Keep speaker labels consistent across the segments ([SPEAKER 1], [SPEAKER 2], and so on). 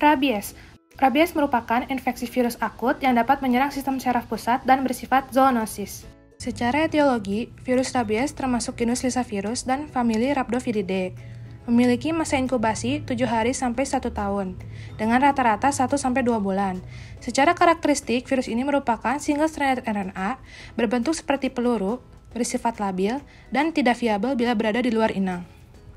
[SPEAKER 1] Rabies. Rabies merupakan infeksi virus akut yang dapat menyerang sistem syaraf pusat dan bersifat zoonosis. Secara etiologi, virus rabies termasuk genus Lyssavirus dan famili Rhabdoviridae. Memiliki masa inkubasi 7 hari sampai 1 tahun, dengan rata-rata 1-2 bulan. Secara karakteristik, virus ini merupakan single-stranded RNA, berbentuk seperti peluru, bersifat labil, dan tidak viabel bila berada di luar inang.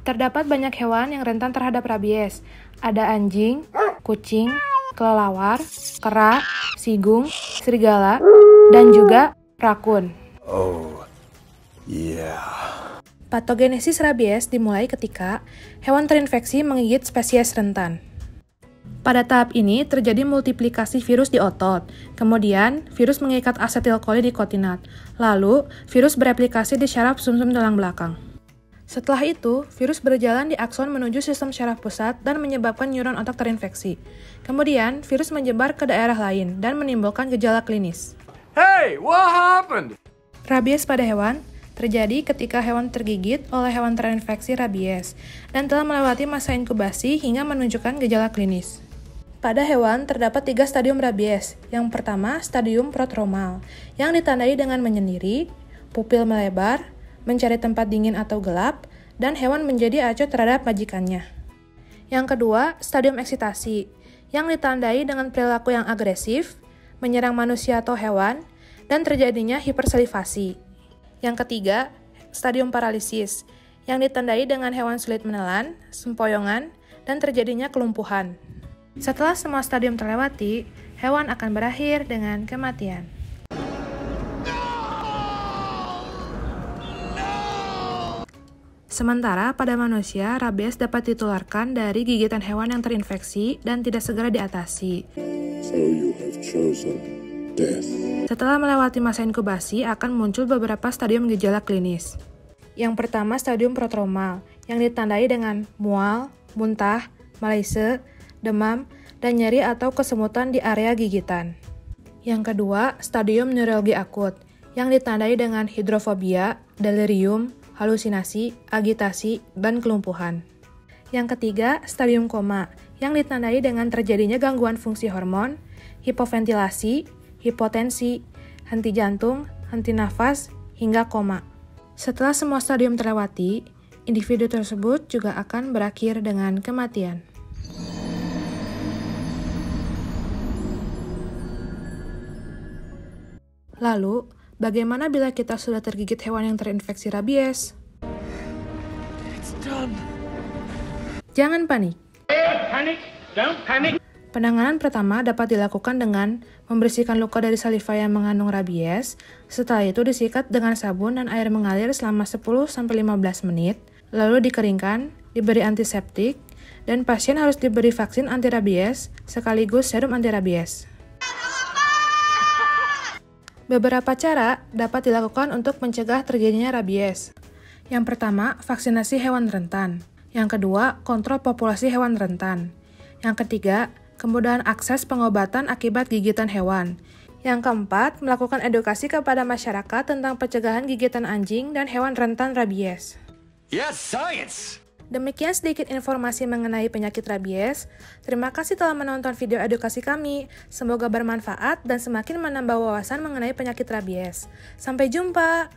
[SPEAKER 1] Terdapat banyak hewan yang rentan terhadap rabies. Ada anjing, kucing, kelelawar, kera, sigung, serigala, dan juga rakun.
[SPEAKER 2] Oh, yeah.
[SPEAKER 1] Patogenesis rabies dimulai ketika hewan terinfeksi menggigit spesies rentan. Pada tahap ini terjadi multiplikasi virus di otot, kemudian virus mengikat asetilkolidikotinat, lalu virus bereplikasi di syaraf sumsum tulang belakang. Setelah itu, virus berjalan di akson menuju sistem syaraf pusat dan menyebabkan neuron otak terinfeksi. Kemudian, virus menyebar ke daerah lain dan menimbulkan gejala klinis.
[SPEAKER 2] Hey, what happened?
[SPEAKER 1] Rabies pada hewan terjadi ketika hewan tergigit oleh hewan terinfeksi rabies dan telah melewati masa inkubasi hingga menunjukkan gejala klinis. Pada hewan terdapat 3 stadium rabies. Yang pertama, stadium prodromal, yang ditandai dengan menyendiri, pupil melebar, mencari tempat dingin atau gelap, dan hewan menjadi acuh terhadap majikannya. Yang kedua, stadium eksitasi, yang ditandai dengan perilaku yang agresif, menyerang manusia atau hewan, dan terjadinya hipersalivasi. Yang ketiga, stadium paralisis, yang ditandai dengan hewan sulit menelan, sempoyongan, dan terjadinya kelumpuhan. Setelah semua stadium terlewati, hewan akan berakhir dengan kematian. Sementara pada manusia, rabies dapat ditularkan dari gigitan hewan yang terinfeksi dan tidak segera diatasi.
[SPEAKER 3] So you have chosen death.
[SPEAKER 1] Setelah melewati masa inkubasi, akan muncul beberapa stadium gejala klinis. Yang pertama, stadium prodromal, yang ditandai dengan mual, muntah, malaise, demam, dan nyeri atau kesemutan di area gigitan. Yang kedua, stadium neuralgi akut, yang ditandai dengan hidrofobia, delirium, halusinasi, agitasi, dan kelumpuhan. Yang ketiga, stadium koma, yang ditandai dengan terjadinya gangguan fungsi hormon, hipoventilasi, hipotensi, henti jantung, henti nafas, hingga koma. Setelah semua stadium terlewati, individu tersebut juga akan berakhir dengan kematian. Lalu, bagaimana bila kita sudah tergigit hewan yang terinfeksi rabies?
[SPEAKER 2] It's done.
[SPEAKER 1] Jangan panik.
[SPEAKER 2] Don't panic.
[SPEAKER 1] Penanganan pertama dapat dilakukan dengan membersihkan luka dari saliva yang mengandung rabies. Setelah itu disikat dengan sabun dan air mengalir selama 10-15 menit, lalu dikeringkan, diberi antiseptik, dan pasien harus diberi vaksin anti-rabies sekaligus serum anti-rabies. Beberapa cara dapat dilakukan untuk mencegah terjadinya rabies. Yang pertama, vaksinasi hewan rentan. Yang kedua, kontrol populasi hewan rentan. Yang ketiga, kemudahan akses pengobatan akibat gigitan hewan. Yang keempat, melakukan edukasi kepada masyarakat tentang pencegahan gigitan anjing dan hewan rentan rabies.
[SPEAKER 2] Yes, science!
[SPEAKER 1] Demikian sedikit informasi mengenai penyakit rabies. Terima kasih telah menonton video edukasi kami. Semoga bermanfaat dan semakin menambah wawasan mengenai penyakit rabies. Sampai jumpa!